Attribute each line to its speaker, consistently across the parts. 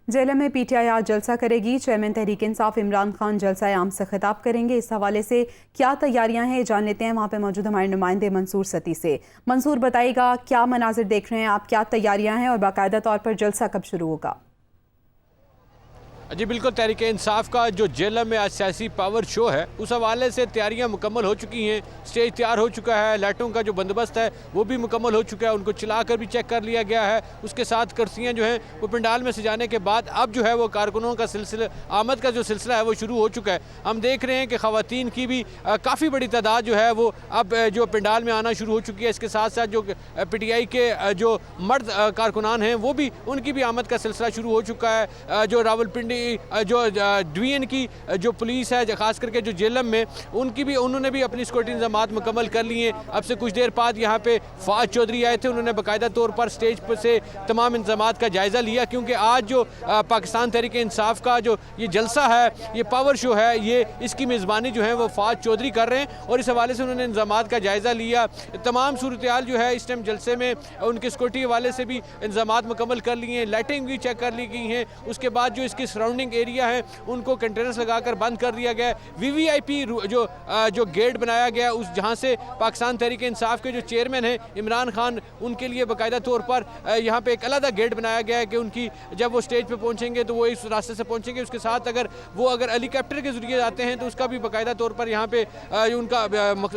Speaker 1: JLM में PTI आज जलसा करेगी। चेयरमैन तहरीक इंसाफ इमरान खान जलसा आम से खिताब करेंगे। इस हवाले से क्या तैयारियां हैं जान लेते हैं वहां पे मौजूद हमारे नुमाइंदे मंसूर सती से। मंसूर, बताइएगा क्या मनाजिर देख रहे हैं आप, क्या तैयारियां हैं और बाकायदा तौर पर जलसा कब शुरू होगा?
Speaker 2: जी बिल्कुल, तहरीक इंसाफ का जो जेएलएम में आज सियासी पावर शो है उस हवाले से तैयारियां मुकम्मल हो चुकी हैं। स्टेज तैयार हो चुका है, लाइटों का जो बंदोबस्त है वो भी मुकम्मल हो चुका है, उनको चलाकर भी चेक कर लिया गया है। उसके साथ कुर्सियां जो हैं वो पंडाल में सजाने के बाद अब जो है वो कारकुनों का सिलसिला आमद का जो सिलसिला है वो शुरू हो चुका है। हम देख रहे हैं कि ख़वातीन की भी काफ़ी बड़ी तादाद जो है वो अब जो पंडाल में आना शुरू हो चुकी है। इसके साथ साथ जो पीटीआई के जो मर्द कारकुनान हैं वो भी उनकी भी आमद का सिलसिला शुरू हो चुका है। जो रावलपिंडी जो डिवीजन की जो पुलिस है खास करके जो जेएलएम में उन्होंने भी अपनी सिक्योरिटी इंतजाम मुकम्मल कर लिए। अब से कुछ देर बाद यहाँ पे फाज चौधरी आए थे, उन्होंने बाकायदा तौर पर स्टेज पर से तमाम इंतजाम का जायज़ा लिया, क्योंकि आज जो पाकिस्तान तहरीक इंसाफ का जो ये जलसा है, ये पावर शो है, ये इसकी मेज़बानी जो है वो फाज चौधरी कर रहे हैं और इस हवाले से उन्होंने इंतजाम का जायज़ा लिया। तमाम सूरत जो है इस टाइम जलसे में उनके सिक्योरिटी हवाले से भी इंतजाम मुकम्मल कर लिए हैं, लाइटिंग भी चेक कर ली गई हैं। उसके बाद जो इसकी सराउंडिंग एरिया है उनको कंटेनर्स लगाकर बंद कर दिया गया है। वीवीआईपी जो गेट बनाया गया उस जहां से पाकिस्तान तहरीक इंसाफ के जो चेयरमैन हैं इमरान खान, उनके लिए बाकायदा तौर पर यहां पे एक अलग गेट बनाया गया है कि उनकी जब वो स्टेज पे पहुंचेंगे तो वो इस रास्ते से पहुंचेंगे। उसके साथ अगर हेलीकॉप्टर के जरिए आते हैं तो उसका भी बाकायदा तौर पर यहाँ पे उनका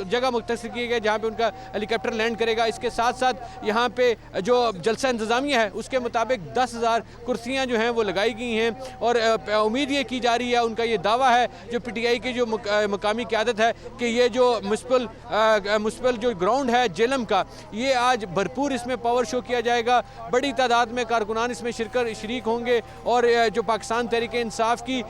Speaker 2: जगह मुख्तसर की गई जहाँ पे उनका हेलीकॉप्टर लैंड करेगा। इसके साथ साथ यहाँ पे जो जलसा इंतजामिया है उसके मुताबिक 10,000 कुर्सियाँ जो हैं वो लगाई गई हैं और उम्मीद ये की जा रही है, उनका ये दावा है जो पीटीआई की जो मुकामी क़यादत है कि ये जो म्युनिसिपल जो ग्राउंड है जेएलएम का, ये आज भरपूर इसमें पावर शो किया जाएगा। बड़ी तादाद में कारकुनान इसमें शरीक होंगे और जो पाकिस्तान तहरीक इंसाफ की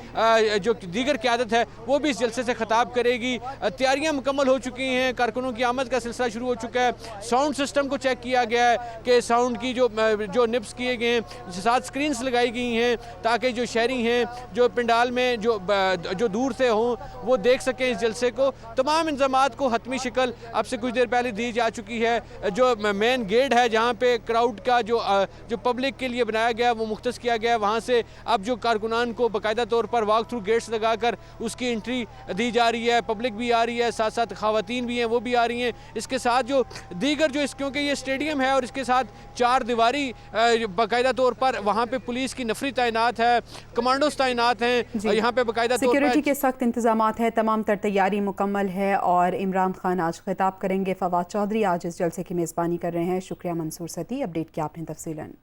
Speaker 2: जो दीगर क़यादत है वो भी इस जलसे से खिताब करेगी। तैयारियाँ मुकम्मल हो चुकी हैं, कारकुनों की आमद का सिलसिला शुरू हो चुका है। साउंड सिस्टम को चेक किया गया है कि साउंड की जो निप्स किए गए हैं, साथ स्क्रीन्स लगाई गई हैं ताकि जो शहरी हैं जो पंडाल में जो दूर से हों वो देख सकें इस जलसे को। तमाम इंतजामात को हतमी शिकल अब से कुछ देर पहले दी जा चुकी है। जो मेन गेट है जहाँ पे क्राउड का जो पब्लिक के लिए बनाया गया वो मुख्तस किया गया है, वहाँ से अब जो कारकुनान को बाकायदा तौर पर वॉक थ्रू गेट्स लगाकर उसकी एंट्री दी जा रही है। पब्लिक भी आ रही है, साथ साथ ख़वातीन भी हैं वो भी आ रही हैं। इसके साथ जो दीगर जो क्योंकि ये स्टेडियम है और इसके साथ 4 दीवारी बाकायदा तौर पर वहाँ पे पुलिस की नफरी तैनात है, कमांडोज तैनात हैं, यहाँ पे बाकायदा
Speaker 1: सिक्योरिटी के सख्त इंतजामात है, तमाम तर तैयारी मुकम्मल है और इमरान खान आज खिताब करेंगे। फवाद चौधरी आज इस जलसे की मेज़बानी कर रहे हैं। शुक्रिया मंसूर सती, अपडेट किया आपने तफसीलन।